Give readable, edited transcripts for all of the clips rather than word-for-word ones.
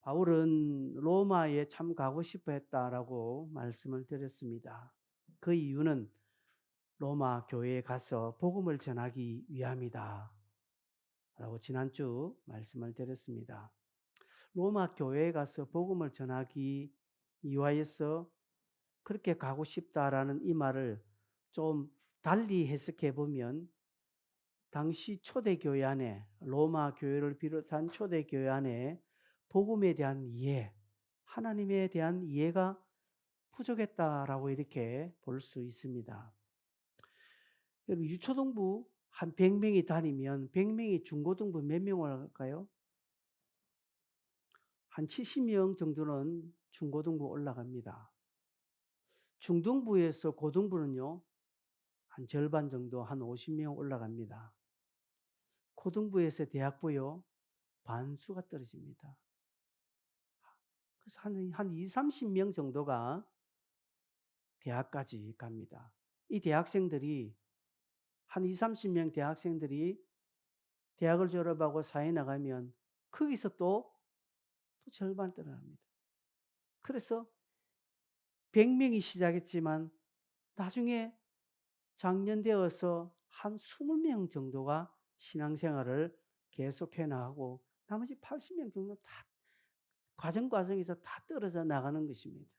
바울은 로마에 참 가고 싶어 했다라고 말씀을 드렸습니다. 그 이유는 로마 교회에 가서 복음을 전하기 위함이다 라고 지난주 말씀을 드렸습니다. 로마 교회에 가서 복음을 전하기 위하여서 그렇게 가고 싶다라는 이 말을 좀 달리 해석해 보면, 당시 초대교회 안에, 로마 교회를 비롯한 초대교회 안에 복음에 대한 이해, 하나님에 대한 이해가 부족했다라고 이렇게 볼 수 있습니다. 여러분, 유초등부 한 100명이 다니면 100명이 중고등부 몇 명을 할까요? 한 70명 정도는 중고등부 올라갑니다. 중등부에서 고등부는요, 한 절반 정도, 한 50명 올라갑니다. 고등부에서 대학부요, 반수가 떨어집니다. 그래서 한 20, 30명 정도가 대학까지 갑니다. 이 대학생들이, 한 20, 30명 대학생들이 대학을 졸업하고 사회 나가면 거기서 또 절반 떨어집니다. 그래서 100명이 시작했지만 나중에 장년 되어서 한 20명 정도가 신앙생활을 계속해 나가고 나머지 80명 정도 다 과정에서 다 떨어져 나가는 것입니다.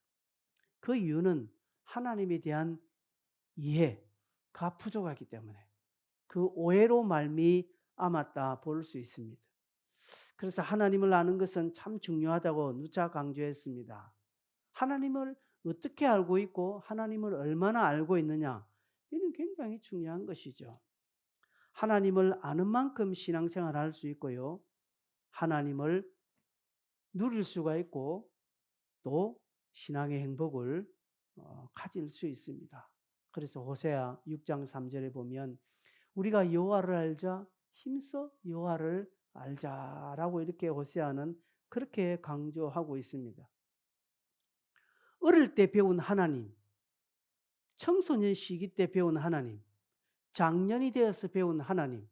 그 이유는 하나님에 대한 이해가 부족하기 때문에, 그 오해로 말미암았다 볼 수 있습니다. 그래서 하나님을 아는 것은 참 중요하다고 누차 강조했습니다. 하나님을 어떻게 알고 있고 하나님을 얼마나 알고 있느냐, 이는 굉장히 중요한 것이죠. 하나님을 아는 만큼 신앙생활을 할 수 있고요, 하나님을 누릴 수가 있고 또 신앙의 행복을 가질 수 있습니다. 그래서 호세아 6장 3절에 보면 우리가 여호와를 알자, 힘써 여호와를 알자라고 이렇게 호세아는 그렇게 강조하고 있습니다. 어릴 때 배운 하나님, 청소년 시기 때 배운 하나님, 장년이 되어서 배운 하나님,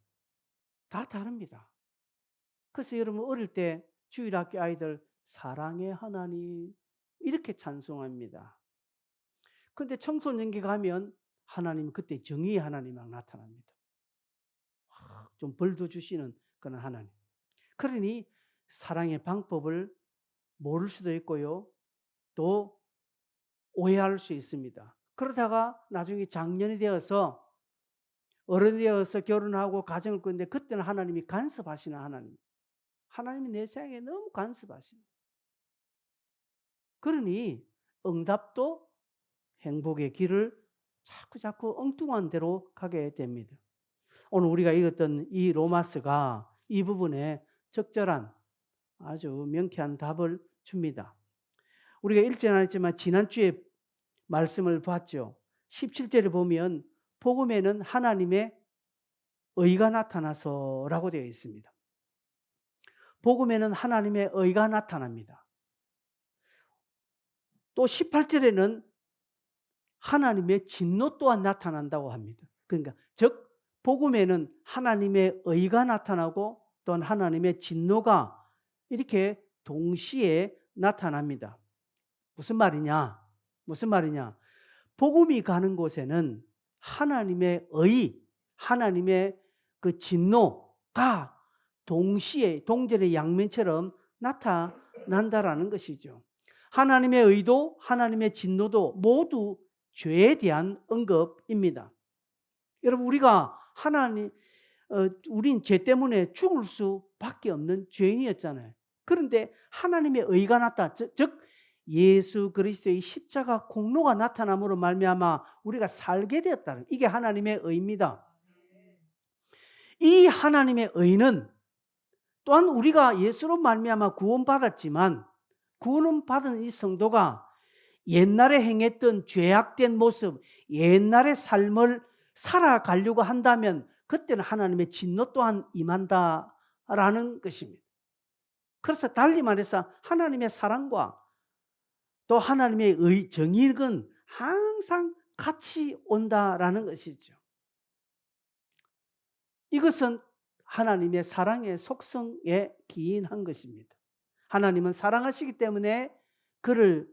다 다릅니다. 그래서 여러분 어릴 때 주일학교 아이들 사랑의 하나님 이렇게 찬송합니다. 그런데 청소년기 가면 하나님, 그때 정의의 하나님만 나타납니다. 좀 벌도 주시는 그런 하나님. 그러니 사랑의 방법을 모를 수도 있고요, 또 오해할 수 있습니다. 그러다가 나중에 장년이 되어서, 어른이 되어서 결혼하고 가정을 꾸는데 그때는 하나님이 간섭하시는 하나님. 하나님이 내 생에 너무 간섭하십니다. 그러니 응답도 행복의 길을 자꾸 엉뚱한 데로 가게 됩니다. 오늘 우리가 읽었던 이 로마서가 이 부분에 적절한 아주 명쾌한 답을 줍니다. 우리가 읽지는 않았지만 지난주에 말씀을 봤죠. 17절에 보면 복음에는 하나님의 의가 나타나서라고 되어 있습니다. 복음에는 하나님의 의가 나타납니다. 또 18절에는 하나님의 진노 또한 나타난다고 합니다. 그러니까 즉 복음에는 하나님의 의가 나타나고 또한 하나님의 진노가 이렇게 동시에 나타납니다. 무슨 말이냐? 복음이 가는 곳에는 하나님의 의, 하나님의 그 진노가 동시에 동절의 양면처럼 나타난다라는 것이죠. 하나님의 의도, 하나님의 진노도 모두 죄에 대한 언급입니다. 여러분, 우린 죄 때문에 죽을 수밖에 없는 죄인이었잖아요. 그런데 하나님의 의가 즉 예수 그리스도의 십자가 공로가 나타남으로 말미암아 우리가 살게 되었다는, 이게 하나님의 의입니다. 이 하나님의 의는 또한 우리가 예수로 말미암아 구원받았지만, 구원은 받은 이 성도가 옛날에 행했던 죄악된 모습, 옛날의 삶을 살아가려고 한다면 그때는 하나님의 진노 또한 임한다라는 것입니다. 그래서 달리 말해서 하나님의 사랑과 또 하나님의 정의는 항상 같이 온다라는 것이죠. 이것은 하나님의 사랑의 속성에 기인한 것입니다. 하나님은 사랑하시기 때문에 그를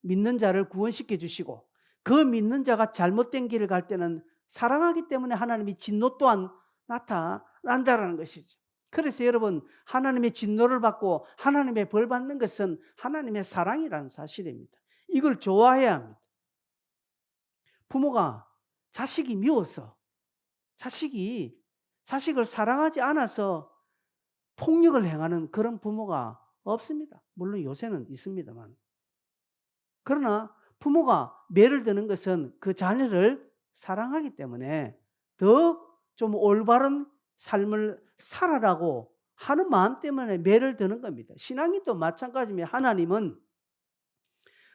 믿는 자를 구원시켜 주시고 그 믿는 자가 잘못된 길을 갈 때는 사랑하기 때문에 하나님이 진노 또한 나타난다라는 것이죠. 그래서 여러분 하나님의 진노를 받고 하나님의 벌 받는 것은 하나님의 사랑이라는 사실입니다. 이걸 좋아해야 합니다. 부모가 자식이 미워서 자식을 사랑하지 않아서 폭력을 행하는 그런 부모가 없습니다. 물론 요새는 있습니다만. 그러나 부모가 매를 드는 것은 그 자녀를 사랑하기 때문에 더 좀 올바른 삶을 살아라고 하는 마음 때문에 매를 드는 겁니다. 신앙이 또 마찬가지입니다. 하나님은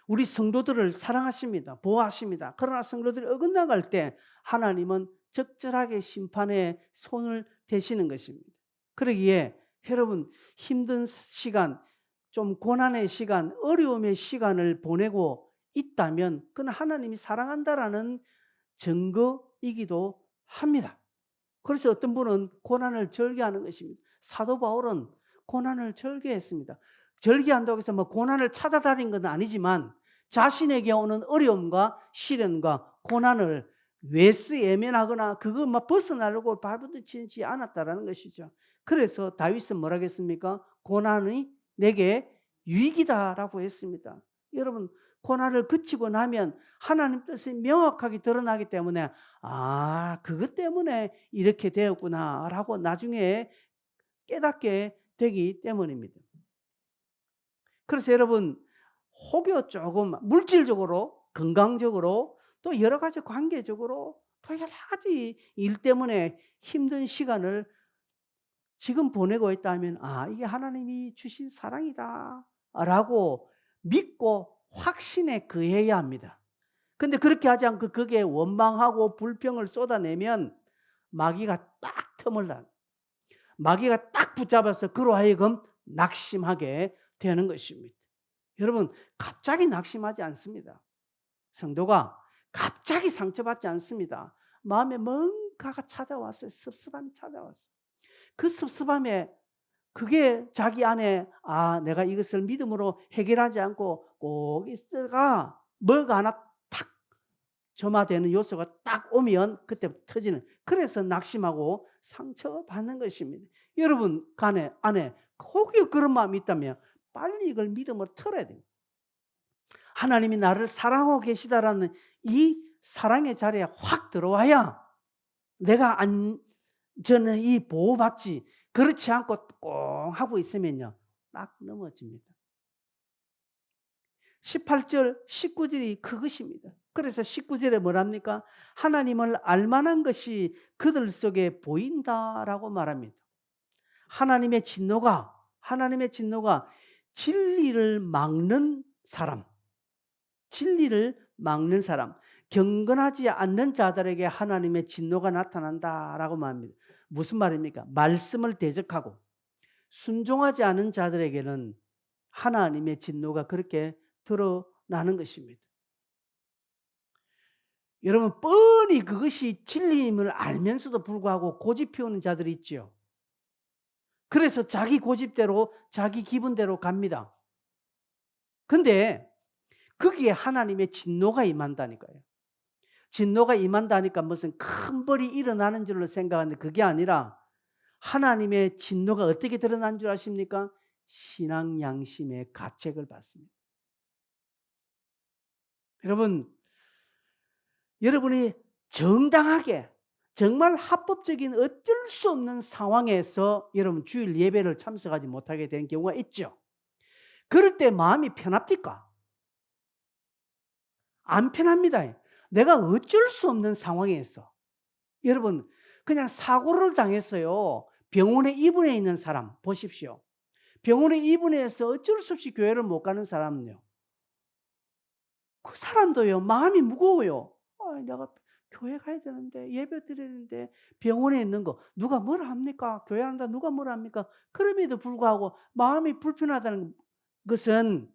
우리 성도들을 사랑하십니다. 보호하십니다. 그러나 성도들이 어긋나갈 때 하나님은 적절하게 심판에 손을 대시는 것입니다. 그러기에 여러분 힘든 시간, 좀 고난의 시간, 어려움의 시간을 보내고 있다면 그건 하나님이 사랑한다라는 증거이기도 합니다. 그래서 어떤 분은 고난을 절개하는 것입니다. 사도 바울은 고난을 절개했습니다. 절개한다고 해서 고난을 찾아다닌 건 아니지만 자신에게 오는 어려움과 시련과 고난을 외면하거나 그거 벗어나려고 발부딪히지 않았다라는 것이죠. 그래서 다윗은 뭐라고 했습니까? 고난이 내게 유익이다라고 했습니다. 여러분 고난을 그치고 나면 하나님 뜻이 명확하게 드러나기 때문에 그것 때문에 이렇게 되었구나라고 나중에 깨닫게 되기 때문입니다. 그래서 여러분 혹여 조금 물질적으로 건강적으로 또 여러 가지 관계적으로 또 여러 가지 일 때문에 힘든 시간을 지금 보내고 있다면 이게 하나님이 주신 사랑이다 라고 믿고 확신에 거해야 합니다. 근데 그렇게 하지 않고 거기에 원망하고 불평을 쏟아내면 마귀가 딱 틈을 나. 마귀가 딱 붙잡아서 그로 하여금 낙심하게 되는 것입니다. 여러분 갑자기 낙심하지 않습니다. 성도가 갑자기 상처받지 않습니다. 마음에 뭔가가 찾아왔어요. 섭섭함이 찾아왔어요. 그 섭섭함에 그게 자기 안에 내가 이것을 믿음으로 해결하지 않고 꼭 있다가 뭐가 하나 탁 점화되는 요소가 딱 오면 그때 터지는, 그래서 낙심하고 상처받는 것입니다. 여러분 안에 혹여 그런 마음이 있다면 빨리 이걸 믿음으로 털어야 돼요. 하나님이 나를 사랑하고 계시다라는 이 사랑의 자리에 확 들어와야 내가 저는 이 보호받지, 그렇지 않고 꼭 하고 있으면요 딱 넘어집니다. 18절 19절이 그것입니다. 그래서 19절에 뭐랍니까? 하나님을 알만한 것이 그들 속에 보인다라고 말합니다. 하나님의 진노가 진리를 막는 사람, 경건하지 않는 자들에게 하나님의 진노가 나타난다라고 말합니다. 무슨 말입니까? 말씀을 대적하고 순종하지 않은 자들에게는 하나님의 진노가 그렇게 드러나는 것입니다. 여러분 뻔히 그것이 진리임을 알면서도 불구하고 고집 피우는 자들이 있죠. 그래서 자기 고집대로 자기 기분대로 갑니다. 근데 거기에 하나님의 진노가 임한다니까요. 진노가 임한다니까 무슨 큰 벌이 일어나는 줄로 생각하는데 그게 아니라 하나님의 진노가 어떻게 드러난 줄 아십니까? 신앙 양심의 가책을 받습니다. 여러분이 정당하게 정말 합법적인 어쩔 수 없는 상황에서 여러분 주일 예배를 참석하지 못하게 된 경우가 있죠. 그럴 때 마음이 편합니까? 안 편합니다. 내가 어쩔 수 없는 상황에서 여러분 그냥 사고를 당했어요. 병원에 입원해 있는 사람 보십시오. 병원에 입원해서 어쩔 수 없이 교회를 못 가는 사람은요, 그 사람도요 마음이 무거워요. 내가 교회 가야 되는데 예배 드려야 되는데 병원에 있는 거 누가 뭐라 합니까? 교회 한다 누가 뭐라 합니까? 그럼에도 불구하고 마음이 불편하다는 것은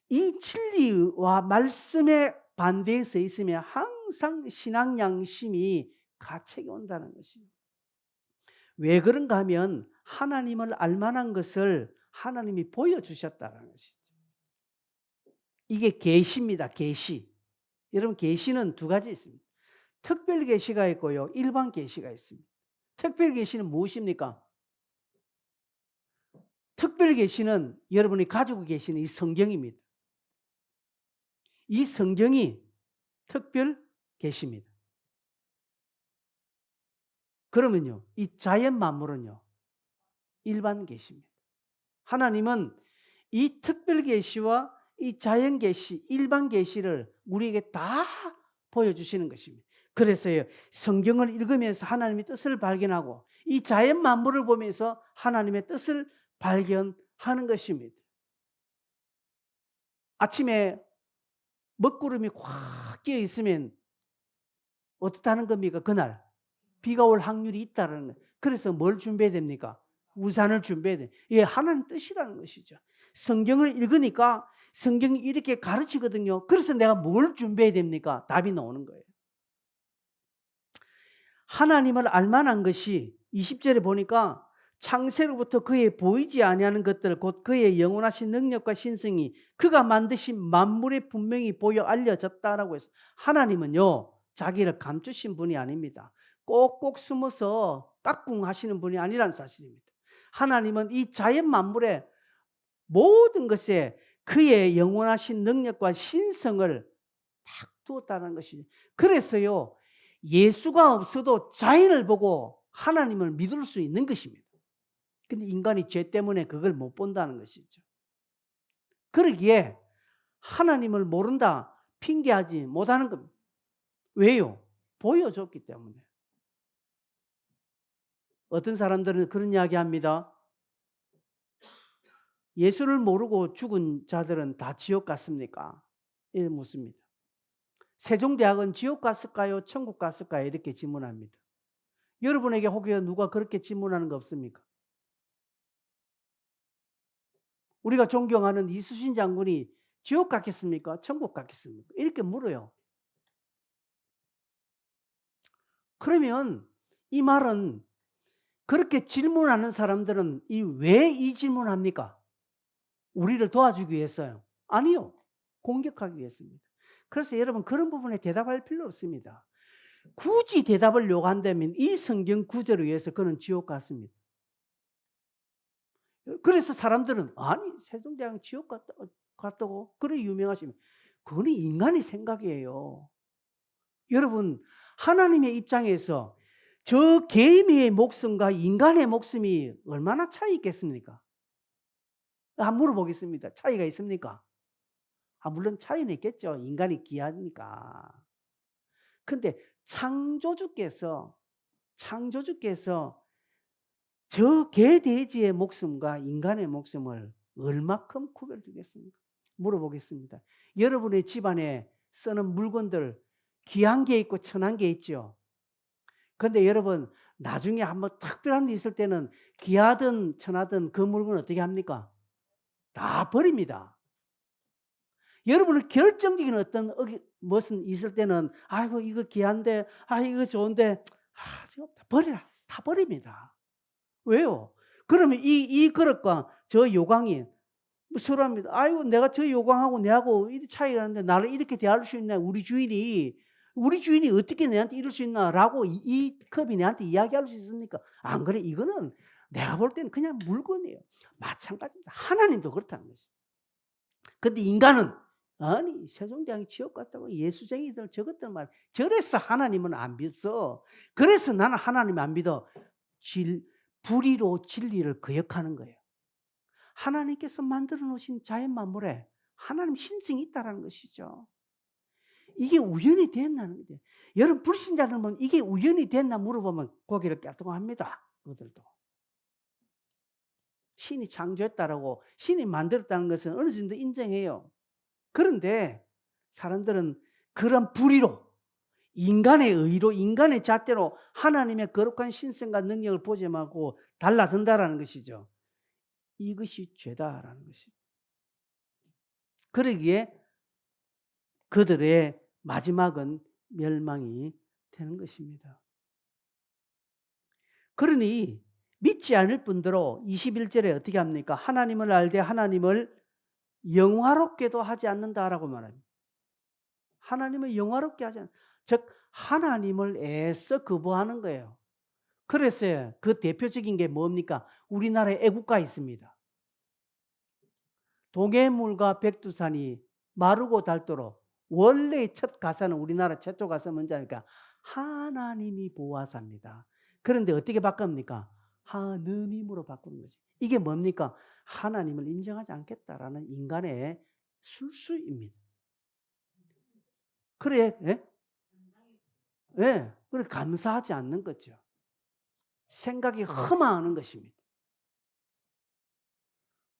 이 진리와 말씀의 반대에 서 있으면 항상 신앙 양심이 가책이 온다는 것입니다. 왜 그런가 하면 하나님을 알만한 것을 하나님이 보여주셨다는 것이죠. 이게 계시입니다. 계시. 여러분 계시는 두 가지 있습니다. 특별 계시가 있고요. 일반 계시가 있습니다. 특별 계시는 무엇입니까? 특별 계시는 여러분이 가지고 계시는 이 성경입니다. 이 성경이 특별 계시입니다. 그러면요, 이 자연 만물은요, 일반 계시입니다. 하나님은 이 특별 계시와 이 자연 계시, 일반 계시를 우리에게 다 보여주시는 것입니다. 그래서요, 성경을 읽으면서 하나님의 뜻을 발견하고 이 자연 만물을 보면서 하나님의 뜻을 발견하는 것입니다. 아침에 먹구름이 꽉 끼어 있으면 어떻다는 겁니까? 그날 비가 올 확률이 있다는 거예요. 그래서 뭘 준비해야 됩니까? 우산을 준비해야 돼요. 이게 하나님 뜻이라는 것이죠. 성경을 읽으니까 성경이 이렇게 가르치거든요. 그래서 내가 뭘 준비해야 됩니까? 답이 나오는 거예요. 하나님을 알만한 것이 20절에 보니까 창세로부터 그의 보이지 아니하는 것들 곧 그의 영원하신 능력과 신성이 그가 만드신 만물에 분명히 보여 알려졌다라고 해서 하나님은요 자기를 감추신 분이 아닙니다. 꼭꼭 숨어서 깍꿍하시는 분이 아니라는 사실입니다. 하나님은 이 자연 만물의 모든 것에 그의 영원하신 능력과 신성을 딱 두었다는 것이죠. 그래서요 예수가 없어도 자연을 보고 하나님을 믿을 수 있는 것입니다. 근데 인간이 죄 때문에 그걸 못 본다는 것이죠. 그러기에 하나님을 모른다 핑계하지 못하는 겁니다. 왜요? 보여줬기 때문에. 어떤 사람들은 그런 이야기 합니다. 예수를 모르고 죽은 자들은 다 지옥 갔습니까? 이렇게 묻습니다. 세종대학은 지옥 갔을까요? 천국 갔을까요? 이렇게 질문합니다. 여러분에게 혹여 누가 그렇게 질문하는 거 없습니까? 우리가 존경하는 이수신 장군이 지옥 갔겠습니까? 천국 갔겠습니까? 이렇게 물어요. 그러면 이 말은 그렇게 질문하는 사람들은 왜 이 질문합니까? 우리를 도와주기 위해서요? 아니요. 공격하기 위해서입니다. 그래서 여러분 그런 부분에 대답할 필요 없습니다. 굳이 대답을 요구한다면 이 성경 구절을 위해서 그는 지옥 갔습니다. 그래서 사람들은 아니 세종대왕 지옥 갔다고 그래 유명하십니다. 그건 인간의 생각이에요. 여러분 하나님의 입장에서 저 개미의 목숨과 인간의 목숨이 얼마나 차이 있겠습니까? 한번 물어보겠습니다. 차이가 있습니까? 물론 차이는 있겠죠. 인간이 귀하니까. 근데 창조주께서 저 개돼지의 목숨과 인간의 목숨을 얼마큼 구별두겠습니까? 물어보겠습니다. 여러분의 집안에 쓰는 물건들 귀한 게 있고 천한 게 있죠. 그런데 여러분 나중에 한번 특별한 일 있을 때는 귀하든 천하든 그 물건 어떻게 합니까? 다 버립니다. 여러분은 결정적인 어떤 무슨 있을 때는 아이고 이거 귀한데 이거 좋은데 버려라. 다 버립니다. 왜요? 그러면 이 그릇과 저 요강이 서로 합니다. 아이고 내가 저 요강하고 내하고 이 차이가 나는데 나를 이렇게 대할 수 있나? 우리 주인이 어떻게 내한테 이럴 수 있나라고 이 컵이 내한테 이야기할 수 있습니까? 안 그래. 이거는 내가 볼 때는 그냥 물건이에요. 마찬가지입니다. 하나님도 그렇다는 거죠. 근데 인간은 아니 세종대왕이 지옥 갔다고 예수쟁이들 저것들 말 저래서 하나님은 안 믿어. 그래서 나는 하나님 안 믿어. 불의로 진리를 거역하는 거예요. 하나님께서 만들어 놓으신 자연 만물에 하나님 신성이 있다는 것이죠. 이게 우연이 됐나는 거죠. 여러분 불신자들 보면 이게 우연이 됐나 물어보면 고개를 깨통합니다. 그들도. 신이 창조했다라고 신이 만들었다는 것은 어느 정도 인정해요. 그런데 사람들은 그런 불의로 인간의 의로 인간의 잣대로 하나님의 거룩한 신성과 능력을 보지 말고 달라든다라는 것이죠. 이것이 죄다라는 것이죠. 그러기에 그들의 마지막은 멸망이 되는 것입니다. 그러니 믿지 않을 뿐더러 21절에 어떻게 합니까? 하나님을 알되 하나님을 영화롭게도 하지 않는다라고 말합니다. 하나님을 영화롭게 하지 않는다. 즉 하나님을 애써 거부하는 거예요. 그래서 그 대표적인 게 뭡니까? 우리나라에 애국가 있습니다. 동해물과 백두산이 마르고 닳도록. 원래 첫 가사는 우리나라 최초 가사 뭔지 아니까 하나님이 보호하사입니다. 그런데 어떻게 바꿉니까? 하느님으로 바꾸는 거지. 이게 뭡니까? 하나님을 인정하지 않겠다라는 인간의 술수입니다. 그래, 예? 예, 그래 감사하지 않는 거죠. 생각이 허망하는 것입니다.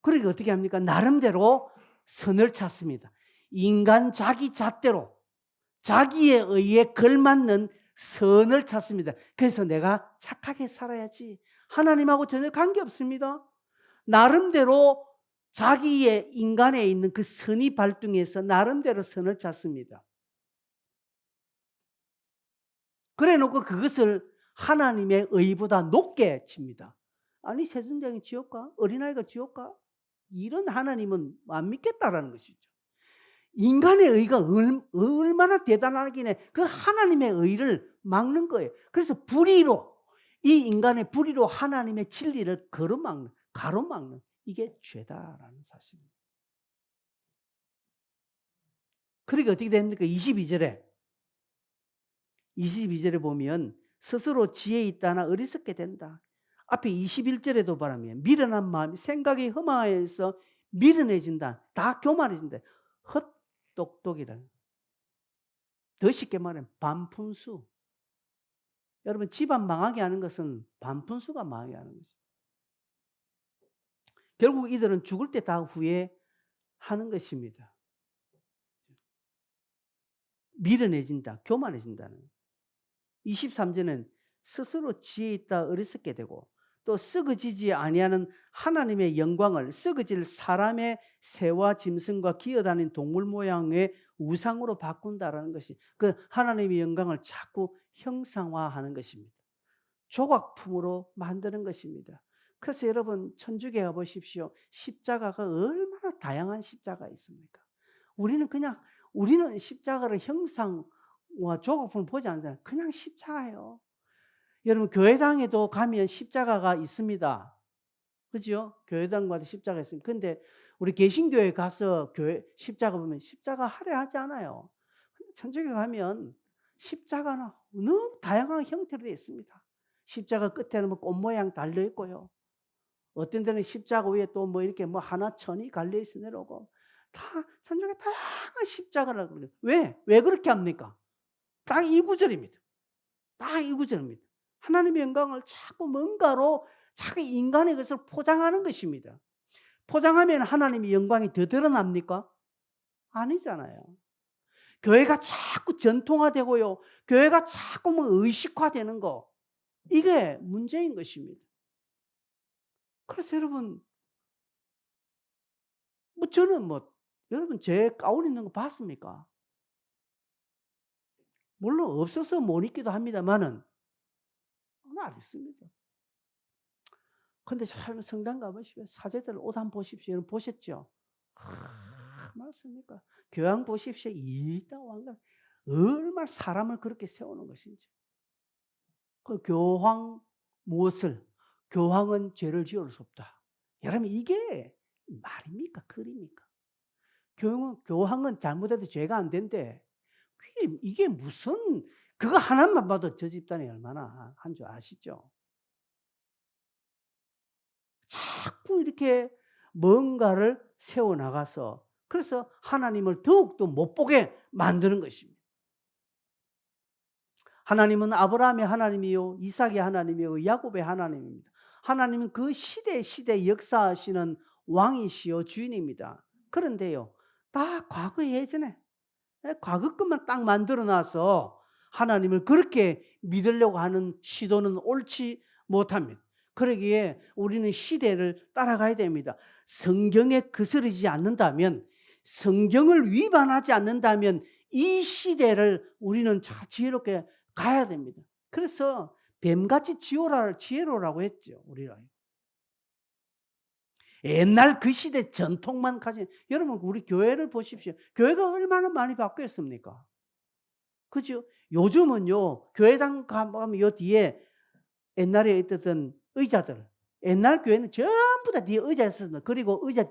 그러니까 어떻게 합니까? 나름대로 선을 찾습니다. 인간 자기 잣대로 자기에 의해 걸맞는 선을 찾습니다. 그래서 내가 착하게 살아야지. 하나님하고 전혀 관계없습니다. 나름대로 자기의 인간에 있는 그 선이 발동해서 나름대로 선을 찾습니다. 그래 놓고 그것을 하나님의 의보다 높게 칩니다. 아니 세순장이 지옥 가? 어린아이가 지옥 가? 이런 하나님은 안 믿겠다라는 것이죠. 인간의 의가 얼마나 대단하긴 해. 그 하나님의 의를 막는 거예요. 그래서 불의로 이 인간의 불의로 하나님의 진리를 가로막는 이게 죄다라는 사실입니다. 그러니까 어떻게 됩니까? 22절에 보면 스스로 지혜 있다나 어리석게 된다. 앞에 21절에도 말하면 미련한 마음이 생각이 허망해서 미련해진다. 다 교만해진다. 헛똑똑이다. 더 쉽게 말하면 반푼수. 여러분 집안 망하게 하는 것은 반푼수가 망하게 하는 것이죠. 결국 이들은 죽을 때 다 후회하는 것입니다. 미련해진다. 교만해진다는. 23절은 스스로 지혜 있다 어리석게 되고 또 썩어지지 아니하는 하나님의 영광을 썩어질 사람의 새와 짐승과 기어다니는 동물 모양의 우상으로 바꾼다라는 것이 그 하나님의 영광을 자꾸 형상화하는 것입니다. 조각품으로 만드는 것입니다. 그래서 여러분 천주교에 가보십시오. 십자가가 얼마나 다양한 십자가 있습니까? 우리는 십자가를 형상화 조각품을 보지 않잖아요. 그냥 십자가예요. 여러분 교회당에도 가면 십자가가 있습니다. 그죠? 교회당과도 십자가 있습니다. 근데 우리 개신교회 가서 교회 십자가 보면 십자가 할애하지 않아요. 천주교에 가면 십자가는 너무 다양한 형태로 되어 있습니다. 십자가 끝에는 뭐 꽃 모양 달려 있고요. 어떤 데는 십자가 위에 또 뭐 이렇게 뭐 하나 천이 갈려 있어 내려오고 다 천주교 다양한 십자가라고 그래요. 왜 그렇게 합니까? 딱 이 구절입니다. 딱 이 구절입니다. 하나님의 영광을 자꾸 뭔가로 자꾸 인간의 것을 포장하는 것입니다. 포장하면 하나님의 영광이 더 드러납니까? 아니잖아요. 교회가 자꾸 전통화되고요. 교회가 자꾸 뭐 의식화되는 거. 이게 문제인 것입니다. 그래서 여러분, 저는 여러분 제 가운 있는 거 봤습니까? 물론 없어서 못 입기도 합니다만은 안 있습니다. 근데 참 성당 가보시면 사제들 옷 한번 보십시오. 여러분 보셨죠? 맞습니까? 교황 보십시오. 이따 왕관 얼마나 사람을 그렇게 세우는 것인지. 그 교황 무엇을? 교황은 죄를 지을 수 없다. 여러분 이게 말입니까? 글입니까? 교황은 잘못해도 죄가 안 된대. 이게 무슨 그거 하나만 봐도 저 집단이 얼마나 한 줄 아시죠? 자꾸 이렇게 뭔가를 세워나가서 그래서 하나님을 더욱더 못 보게 만드는 것입니다. 하나님은 아브라함의 하나님이요 이삭의 하나님이요 야곱의 하나님입니다. 하나님은 그 시대 역사하시는 왕이시요 주인입니다. 그런데요 다 과거 예전에 과거 것만 딱 만들어놔서 하나님을 그렇게 믿으려고 하는 시도는 옳지 못합니다. 그러기에 우리는 시대를 따라가야 됩니다. 성경에 거스르지 않는다면, 성경을 위반하지 않는다면 이 시대를 우리는 지혜롭게 가야 됩니다. 그래서 뱀같이 지혜로라고 했죠. 우리가. 옛날 그 시대 전통만 가진, 여러분 우리 교회를 보십시오. 교회가 얼마나 많이 바뀌었습니까? 그죠? 요즘은요, 교회당 가면 요 뒤에 옛날에 있던 의자들, 옛날 교회는 전부 다 뒤에 의자 있었는데, 그리고 의자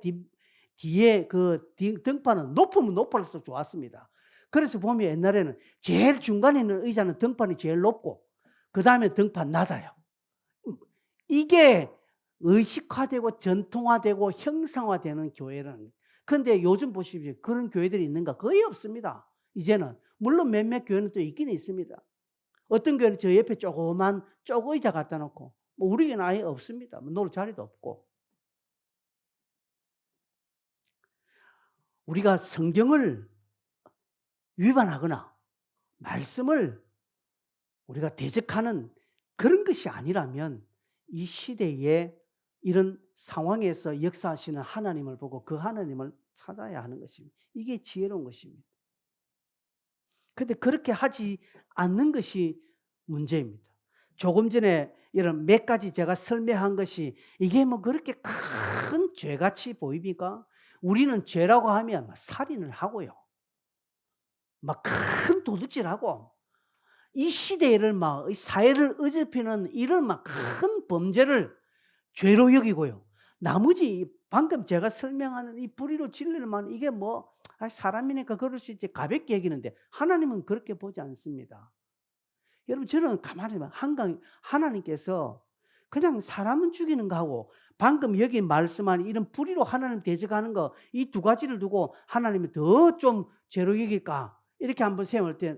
뒤에 그 등판은 높으면 높을수록 좋았습니다. 그래서 보면 옛날에는 제일 중간에 있는 의자는 등판이 제일 높고, 그 다음에 등판 낮아요. 이게 의식화되고 전통화되고 형상화되는 교회라는. 근데 요즘 보십시오. 그런 교회들이 있는가? 거의 없습니다. 이제는. 물론 몇몇 교회는 또 있긴 있습니다. 어떤 교회는 저 옆에 조그만 쪽의자 갖다 놓고, 뭐 우리 교회는 아예 없습니다. 놀 자리도 없고. 우리가 성경을 위반하거나 말씀을 우리가 대적하는 그런 것이 아니라면 이 시대에 이런 상황에서 역사하시는 하나님을 보고 그 하나님을 찾아야 하는 것입니다. 이게 지혜로운 것입니다. 그런데 그렇게 하지 않는 것이 문제입니다. 조금 전에 이런 몇 가지 제가 설명한 것이 이게 뭐 그렇게 큰 죄같이 보입니까? 우리는 죄라고 하면 살인을 하고요. 막 큰 도둑질하고 이 시대를 막 사회를 어지럽히는 이런 막 큰 범죄를 죄로 여기고요. 나머지 방금 제가 설명하는 이 불의로 진리를만 이게 뭐 사람이니까 그럴 수 있지 가볍게 여기는데 하나님은 그렇게 보지 않습니다. 여러분 저는 가만히 보면 하나님께서 그냥 사람은 죽이는 거하고 방금 여기 말씀한 이런 불의로 하나님 대적하는 거 이 두 가지를 두고 하나님이 더 좀 죄로 여길까 이렇게 한번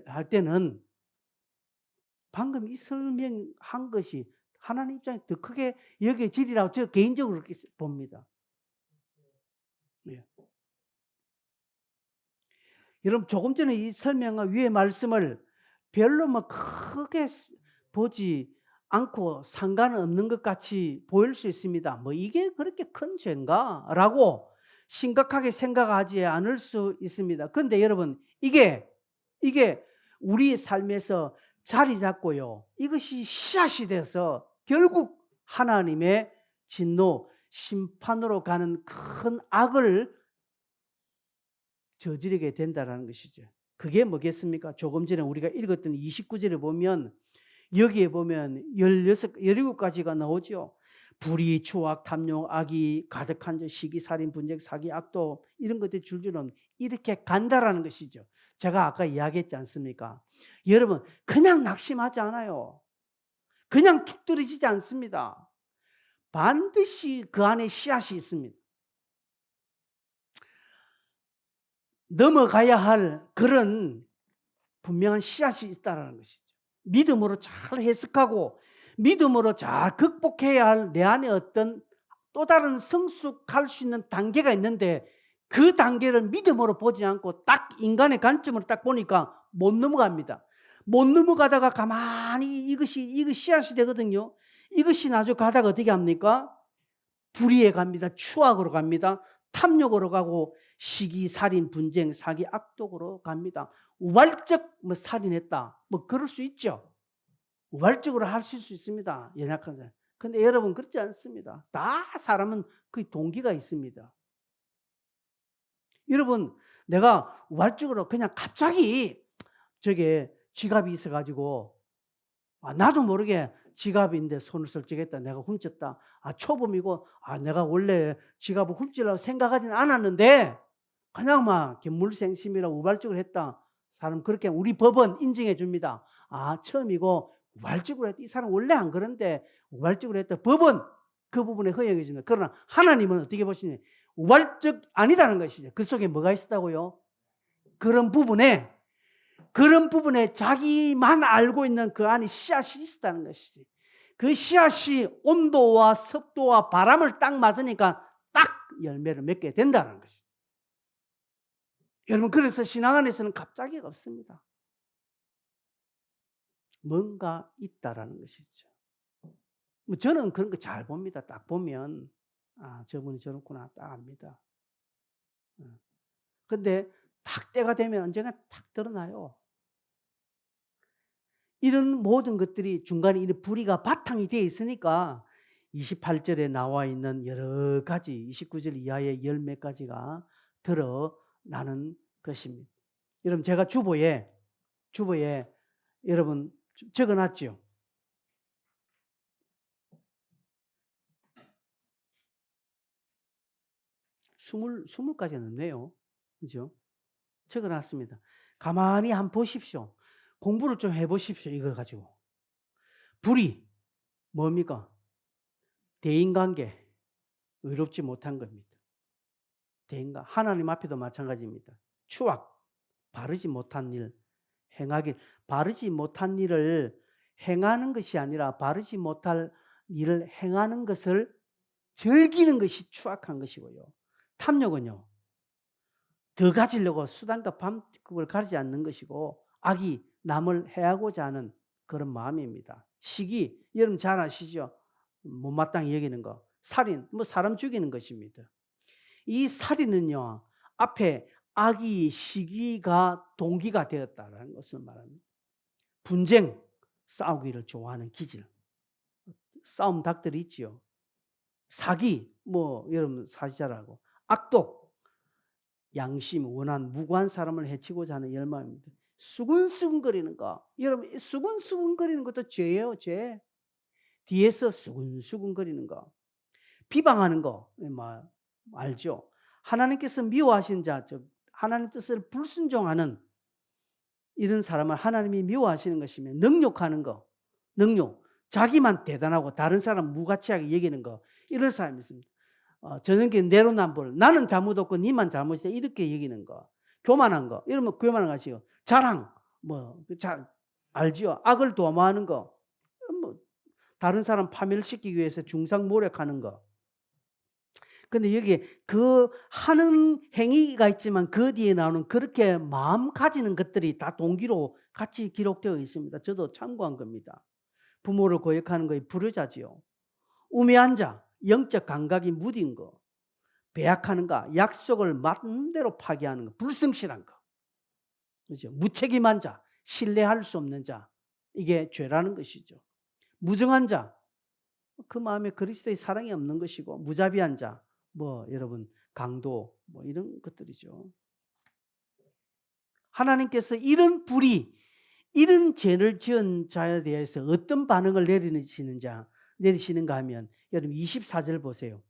할 때는 방금 이 설명한 것이 하나님 입장에 더 크게 여겨지리라고 저 개인적으로 그렇게 봅니다. 예. 여러분 조금 전에 이 설명한 위의 말씀을 별로 뭐 크게 보지 않고 상관없는 것 같이 보일 수 있습니다. 뭐 이게 그렇게 큰 죄인가라고 심각하게 생각하지 않을 수 있습니다. 그런데 여러분 이게 우리 삶에서 자리 잡고요. 이것이 씨앗이 돼서 결국 하나님의 진노, 심판으로 가는 큰 악을 저지르게 된다는 것이죠. 그게 뭐겠습니까? 조금 전에 우리가 읽었던 29절에 보면 여기에 보면 17가지가 나오죠. 불의, 추악, 탐욕, 악이 가득한 자, 시기, 살인, 분쟁, 사기, 악도 이런 것들이 줄줄은 이렇게 간다라는 것이죠. 제가 아까 이야기했지 않습니까? 여러분 그냥 낙심하지 않아요. 그냥 툭 떨어지지 않습니다. 반드시 그 안에 씨앗이 있습니다. 넘어가야 할 그런 분명한 씨앗이 있다는 것이죠. 믿음으로 잘 해석하고 믿음으로 잘 극복해야 할 내 안에 어떤 또 다른 성숙할 수 있는 단계가 있는데 그 단계를 믿음으로 보지 않고 딱 인간의 관점으로 딱 보니까 못 넘어갑니다. 못 넘어가다가 가만히 이것이 씨앗이 되거든요. 이것이 나중에 가다가 어떻게 합니까? 불의에 갑니다. 추악으로 갑니다. 탐욕으로 가고 시기, 살인, 분쟁, 사기, 악독으로 갑니다. 우발적 뭐 살인했다. 뭐 그럴 수 있죠. 우발적으로 하실 수 있습니다. 연약한 사람. 근데 여러분 그렇지 않습니다. 다 사람은 그 동기가 있습니다. 여러분 내가 우발적으로 그냥 갑자기 저게 지갑이 있어가지고 나도 모르게 지갑인데 손을 설정했다. 내가 훔쳤다. 초범이고 내가 원래 지갑을 훔치려고 생각하지는 않았는데 그냥 막 물생심이라 우발적으로 했다. 사람 그렇게 우리 법은 인정해 줍니다. 처음이고 우발적으로 했다. 이 사람 원래 안 그런데 우발적으로 했다. 법은 그 부분에 허용해 줍니다. 그러나 하나님은 어떻게 보시냐? 우발적 아니다는 것이죠. 그 속에 뭐가 있다고요? 그런 부분에 자기만 알고 있는 그 안에 씨앗이 있었다는 것이지. 그 씨앗이 온도와 습도와 바람을 딱 맞으니까 딱 열매를 맺게 된다는 것이죠. 여러분 그래서 신앙 안에서는 갑자기가 없습니다. 뭔가 있다라는 것이죠. 저는 그런 거 잘 봅니다. 딱 보면 저분이 저렇구나 딱 압니다. 근데 딱 때가 되면 언젠가 딱 드러나요. 이런 모든 것들이 중간에 이런 불의가 바탕이 되어 있으니까 28절에 나와 있는 여러 가지 29절 이하의 열 몇 가지가 드러나는 것입니다. 여러분 제가 주보에 여러분 적어놨죠. 20가지 넣네요. 그죠? 적어놨습니다. 가만히 한번 보십시오. 공부를 좀 해보십시오. 이걸 가지고. 불의 뭡니까? 대인관계 의롭지 못한 겁니다. 대인관 하나님 앞에도 마찬가지입니다. 추악 바르지 못한 일 행하기 바르지 못한 일을 행하는 것이 아니라 바르지 못할 일을 행하는 것을 즐기는 것이 추악한 것이고요. 탐욕은요. 더 가지려고 수단과 방법을 가리지 않는 것이고 악이 남을 해하고자 하는 그런 마음입니다. 시기 여러분 잘 아시죠? 못마땅히 여기는 거. 살인 사람 죽이는 것입니다. 이 살인은요. 앞에 악이 시기가 동기가 되었다는 것을 말합니다. 분쟁 싸우기를 좋아하는 기질. 싸움 닭들이 있지요. 사기 여러분 사지자라고 악독 양심, 원한, 무고한 사람을 해치고자 하는 열망입니다. 수근수근거리는 거. 여러분 수근수근거리는 것도 죄예요. 죄. 뒤에서 수근수근거리는 거. 비방하는 거. 알죠? 하나님께서 미워하신 자, 즉 하나님 뜻을 불순종하는 이런 사람을 하나님이 미워하시는 것이면 능욕하는 거. 능욕. 자기만 대단하고 다른 사람 무가치하게 여기는 거. 이런 사람이 있습니다. 저녁에 내로남불 나는 잘못 없고 니만 잘못이다 이렇게 여기는 거. 교만한 거. 이러면 교만한 것이요. 자랑 알지요? 악을 도모하는 거. 다른 사람 파멸시키기 위해서 중상모략하는 거. 근데 여기에 그 하는 행위가 있지만 그 뒤에 나오는 그렇게 마음 가지는 것들이 다 동기로 같이 기록되어 있습니다. 저도 참고한 겁니다. 부모를 고역하는 것이 불효자지요. 우매한 자, 영적 감각이 무딘 거, 배약하는 거, 약속을 마음대로 파기하는 거, 불성실한 거, 그죠? 무책임한 자, 신뢰할 수 없는 자, 이게 죄라는 것이죠. 무정한 자, 그 마음에 그리스도의 사랑이 없는 것이고, 무자비한 자, 여러분 강도, 이런 것들이죠. 하나님께서 이런 불의, 이런 죄를 지은 자에 대해서 어떤 반응을 내리시는가 하면 여러분 24절 보세요.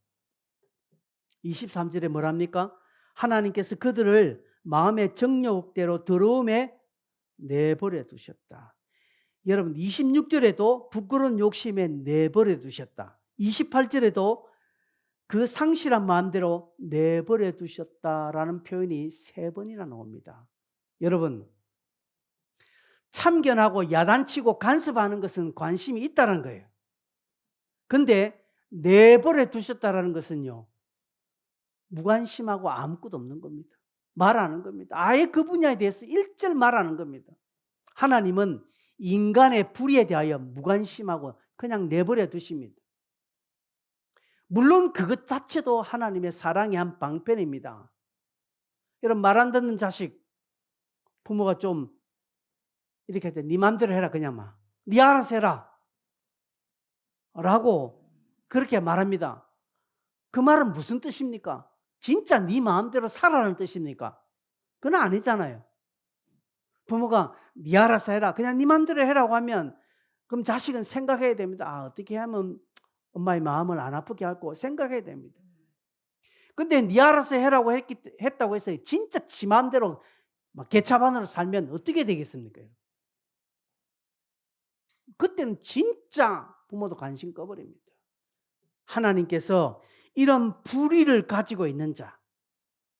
23절에 뭐랍니까? 하나님께서 그들을 마음의 정욕대로 더러움에 내버려 두셨다. 여러분 26절에도 부끄러운 욕심에 내버려 두셨다. 28절에도 그 상실한 마음대로 내버려 두셨다라는 표현이 3번이나 나옵니다. 여러분 참견하고 야단치고 간섭하는 것은 관심이 있다는 거예요. 근데 내버려 두셨다라는 것은요. 무관심하고 아무것도 없는 겁니다. 말하는 겁니다. 아예 그 분야에 대해서 일절 말하는 겁니다. 하나님은 인간의 불의에 대하여 무관심하고 그냥 내버려 두십니다. 물론 그것 자체도 하나님의 사랑의 한 방편입니다. 여러분 말 안 듣는 자식 부모가 좀 이렇게 해서 네 마음대로 해라 그냥 네 알아서 해라 라고 그렇게 말합니다. 그 말은 무슨 뜻입니까? 진짜 네 마음대로 살아라는 뜻입니까? 그건 아니잖아요. 부모가 네 알아서 해라 그냥 네 마음대로 해라고 하면 그럼 자식은 생각해야 됩니다. 어떻게 하면 엄마의 마음을 안 아프게 할고 생각해야 됩니다. 근데 네 알아서 해라고 했다고 해서 진짜 지 마음대로 개차반으로 살면 어떻게 되겠습니까? 그때는 진짜 부모도 관심 꺼버립니다. 하나님께서 이런 불의를 가지고 있는 자,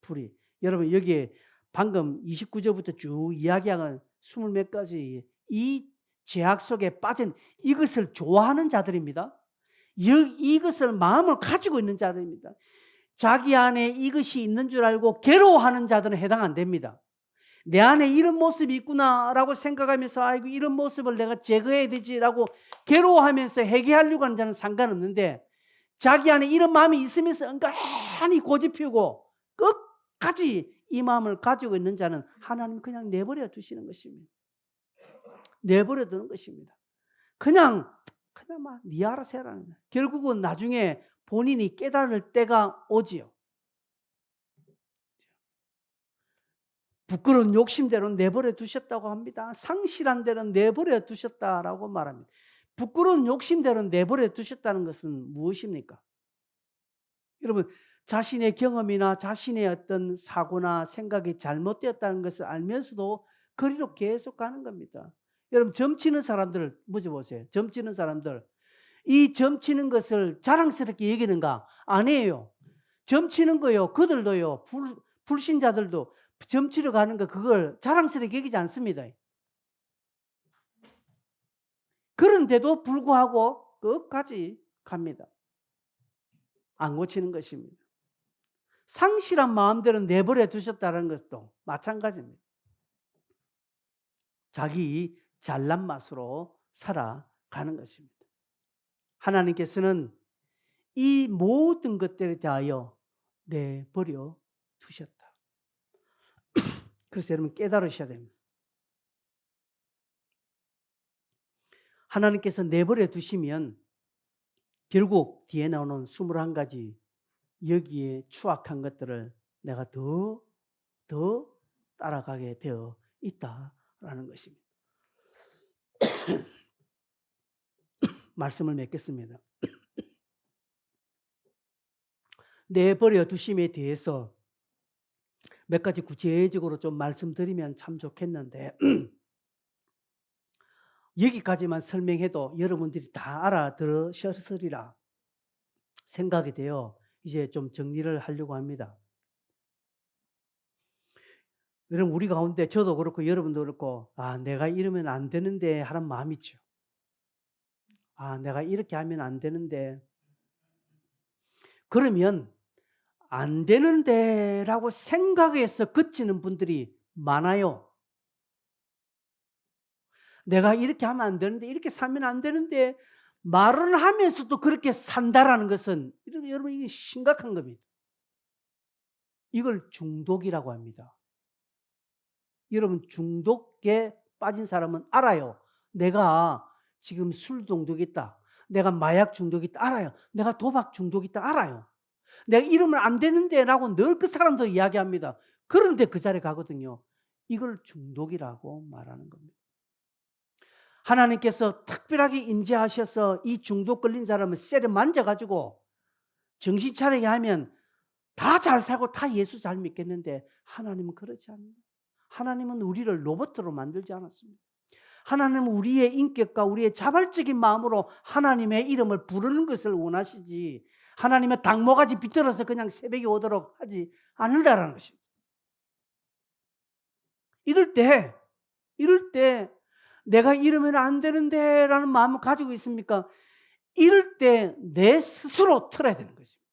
불의. 여러분 여기에 방금 29절부터 쭉 이야기하는 20몇 가지 이 죄악 속에 빠진 이것을 좋아하는 자들입니다. 이것을 마음을 가지고 있는 자들입니다. 자기 안에 이것이 있는 줄 알고 괴로워하는 자들은 해당 안 됩니다. 내 안에 이런 모습이 있구나라고 생각하면서 아이고 이런 모습을 내가 제거해야 되지라고 괴로워하면서 해결하려고 하는 자는 상관없는데 자기 안에 이런 마음이 있으면서 은근히 고집피우고 끝까지 이 마음을 가지고 있는 자는 하나님 그냥 내버려 두시는 것입니다. 내버려 두는 것입니다. 그냥 막 네 알아서 해라는 거예요. 결국은 나중에 본인이 깨달을 때가 오지요. 부끄러운 욕심대로 내버려 두셨다고 합니다. 상실한 대로 내버려 두셨다라고 말합니다. 부끄러운 욕심대로 내버려 두셨다는 것은 무엇입니까? 여러분, 자신의 경험이나 자신의 어떤 사고나 생각이 잘못되었다는 것을 알면서도 그리로 계속 가는 겁니다. 여러분, 점치는 사람들을 묻어보세요. 점치는 사람들. 이 점치는 것을 자랑스럽게 여기는가? 아니에요. 점치는 거요. 그들도요. 불신자들도 점치러 가는 거 그걸 자랑스럽게 여기지 않습니다. 그런데도 불구하고 끝까지 갑니다. 안 고치는 것입니다. 상실한 마음대로 내버려 두셨다는 것도 마찬가지입니다. 자기 잘난 맛으로 살아가는 것입니다. 하나님께서는 이 모든 것들에 대하여 내버려 두셨다. 그래서 여러분 깨달으셔야 됩니다. 하나님께서 내버려 두시면 결국 뒤에 나오는 21가지 여기에 추악한 것들을 내가 더 따라가게 되어 있다라는 것입니다. 말씀을 맺겠습니다. 내버려 두심에 대해서 몇 가지 구체적으로 좀 말씀드리면 참 좋겠는데 여기까지만 설명해도 여러분들이 다 알아들으셨으리라 생각이 되어 이제 좀 정리를 하려고 합니다. 여러분 우리 가운데 저도 그렇고 여러분도 그렇고 내가 이러면 안 되는데 하는 마음이 있죠. 내가 이렇게 하면 안 되는데 그러면 안 되는데 라고 생각해서 그치는 분들이 많아요. 내가 이렇게 하면 안 되는데 이렇게 살면 안 되는데 말은 하면서도 그렇게 산다라는 것은 여러분 이게 심각한 겁니다. 이걸 중독이라고 합니다. 여러분 중독에 빠진 사람은 알아요. 내가 지금 술 중독이 있다. 내가 마약 중독이 있다. 알아요. 내가 도박 중독이 있다. 알아요. 내가 이러면 안 되는데 라고 늘 그 사람도 이야기합니다. 그런데 그 자리에 가거든요. 이걸 중독이라고 말하는 겁니다. 하나님께서 특별하게 임재하셔서 이 중독 걸린 사람을 세려 만져가지고 정신 차리게 하면 다 잘 살고 다 예수 잘 믿겠는데 하나님은 그렇지 않습니다. 하나님은 우리를 로봇으로 만들지 않았습니다. 하나님은 우리의 인격과 우리의 자발적인 마음으로 하나님의 이름을 부르는 것을 원하시지 하나님의 닭모가지 비틀어서 그냥 새벽에 오도록 하지 않는다라는 것입니다. 이럴 때 내가 이러면 안 되는데 라는 마음을 가지고 있습니까? 이럴 때 내 스스로 틀어야 되는 것입니다.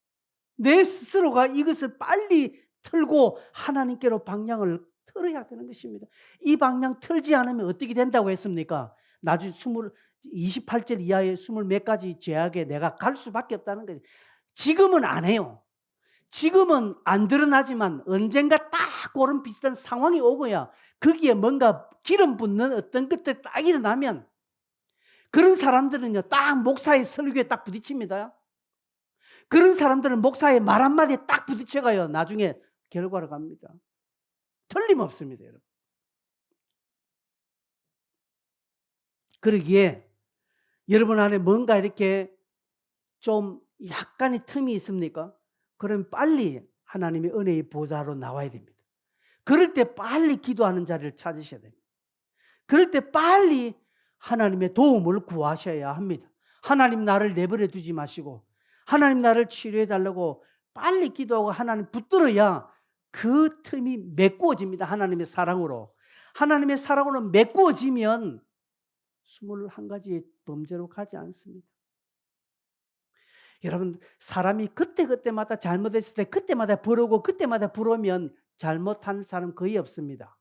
내 스스로가 이것을 빨리 틀고 하나님께로 방향을 틀어야 되는 것입니다. 이 방향 틀지 않으면 어떻게 된다고 했습니까? 나중에 28절 이하의 20몇 가지 죄악에 내가 갈 수밖에 없다는 거예요. 지금은 안 해요. 지금은 안 드러나지만 언젠가 딱 그런 비슷한 상황이 오고야 거기에 뭔가 기름 붓는 어떤 것들 딱 일어나면 그런 사람들은요 딱 목사의 설교에 딱 부딪힙니다. 그런 사람들은 목사의 말 한마디에 딱 부딪혀가요. 나중에 결과로 갑니다. 틀림없습니다, 여러분. 그러기에 여러분 안에 뭔가 이렇게 좀 약간의 틈이 있습니까? 그럼 빨리 하나님의 은혜의 보좌로 나와야 됩니다. 그럴 때 빨리 기도하는 자리를 찾으셔야 됩니다. 그럴 때 빨리 하나님의 도움을 구하셔야 합니다. 하나님 나를 내버려 두지 마시고 하나님 나를 치료해 달라고 빨리 기도하고 하나님 붙들어야 그 틈이 메꾸어집니다. 하나님의 사랑으로. 하나님의 사랑으로 메꾸어지면 21가지의 범죄로 가지 않습니다. 여러분 사람이 그때마다 잘못했을 때 그때마다 부르고 그때마다 부르면 잘못한 사람 거의 없습니다.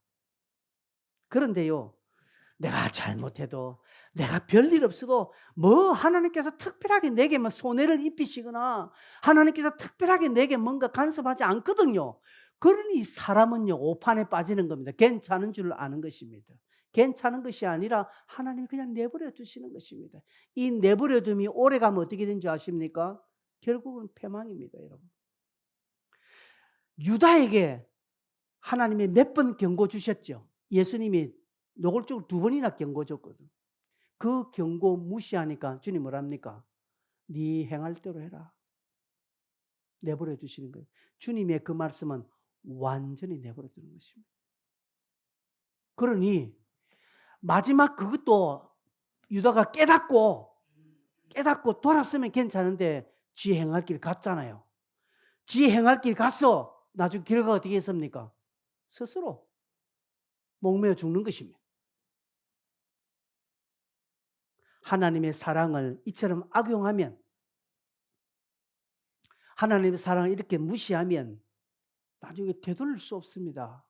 그런데요 내가 잘못해도 내가 별일 없어도 하나님께서 특별하게 내게 손해를 입히시거나 하나님께서 특별하게 내게 뭔가 간섭하지 않거든요. 그러니 사람은요 오판에 빠지는 겁니다. 괜찮은 줄 아는 것입니다. 괜찮은 것이 아니라 하나님이 그냥 내버려 두시는 것입니다. 이 내버려 둠이 오래가면 어떻게 되는 줄 아십니까? 결국은 패망입니다, 여러분. 유다에게 하나님이 몇 번 경고 주셨죠. 예수님이 노골적으로 2번이나 경고 줬거든. 그 경고 무시하니까 주님 뭐랍니까? 네 행할 대로 해라. 내버려 두시는 거예요. 주님의 그 말씀은 완전히 내버려 두는 것입니다. 그러니 마지막 그것도 유다가 깨닫고 돌았으면 괜찮은데 지 행할 길 갔잖아요. 지 행할 길 가서 나중 결과가 어떻게 했습니까? 스스로 목매어 죽는 것입니다. 하나님의 사랑을 이처럼 악용하면, 하나님의 사랑을 이렇게 무시하면 나중에 되돌릴 수 없습니다.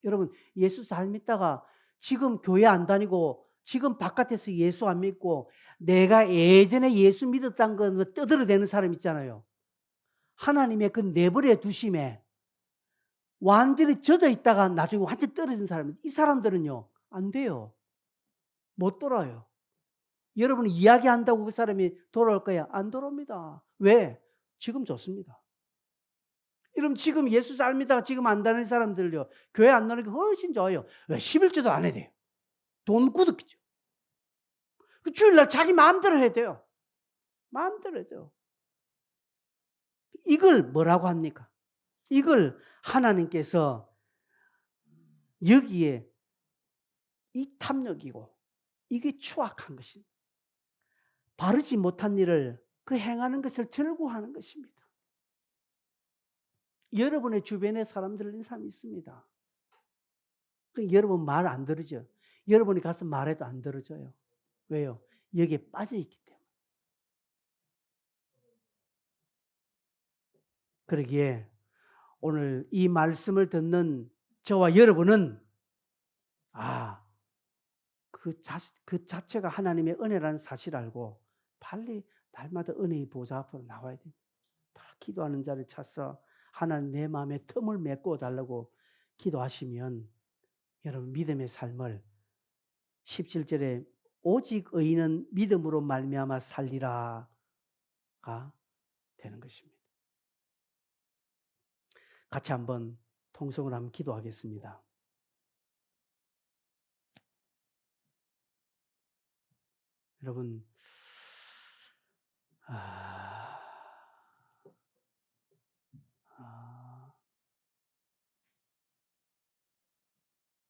여러분, 예수 잘 믿다가 지금 교회 안 다니고 지금 바깥에서 예수 안 믿고 내가 예전에 예수 믿었다는 건 떠들어대는 사람 있잖아요. 하나님의 그 내버려 두심에 완전히 젖어 있다가 나중에 완전히 떨어진 사람, 이 사람들은요 안 돼요. 못 돌아요. 여러분이 이야기한다고 그 사람이 돌아올 거야? 안 돌아옵니다. 왜? 지금 좋습니다. 여러분 지금 예수 잘 믿다가 지금 안 다니는 사람들요 교회 안 나오는 게 훨씬 좋아요. 왜? 11조도 안 해야 돼요. 돈 구득이죠. 그 주일날 자기 마음대로 해야 돼요. 마음대로 해야 돼요. 이걸 뭐라고 합니까? 이걸 하나님께서 여기에 이 탐욕이고 이게 추악한 것입니다. 바르지 못한 일을 그 행하는 것을 절구하는 것입니다. 여러분의 주변에 사람들 있는 사람이 있습니다. 여러분 말 안 들으죠. 여러분이 가서 말해도 안 들어줘요. 왜요? 여기에 빠져있기 때문에. 그러기에 오늘 이 말씀을 듣는 저와 여러분은 그 자체가 하나님의 은혜라는 사실을 알고 빨리 날마다 은혜의 보좌 앞으로 나와야 됩니다. 다 기도하는 자를 찾서 하나님 내 마음에 틈을 메꿔 달라고 기도하시면 여러분 믿음의 삶을 17절에 오직 의인은 믿음으로 말미암아 살리라가 되는 것입니다. 같이 한번 통성을 한번 기도하겠습니다. 여러분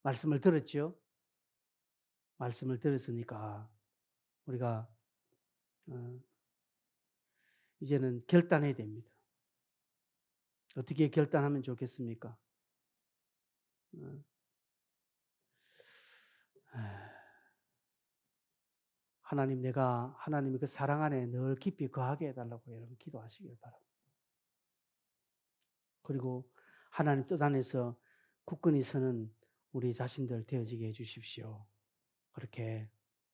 말씀을 들었죠? 말씀을 들었으니까 우리가 이제는 결단해야 됩니다. 어떻게 결단하면 좋겠습니까? 하나님, 내가 하나님의 그 사랑 안에 늘 깊이 거하게 해달라고 여러분 기도하시길 바랍니다. 그리고 하나님 뜻 안에서 굳건히 서는 우리 자신들 되어지게 해주십시오. 그렇게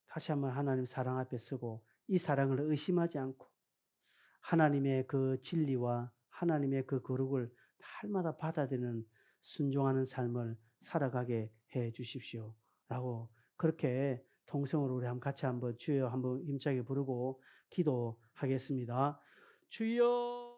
다시 한번 하나님 사랑 앞에 서고 이 사랑을 의심하지 않고 하나님의 그 진리와 하나님의 그 거룩을 날마다 받아들이는 순종하는 삶을 살아가게 해 주십시오. 라고 그렇게 통성으로 우리 같이 한번 주여 한번 힘차게 부르고 기도하겠습니다. 주여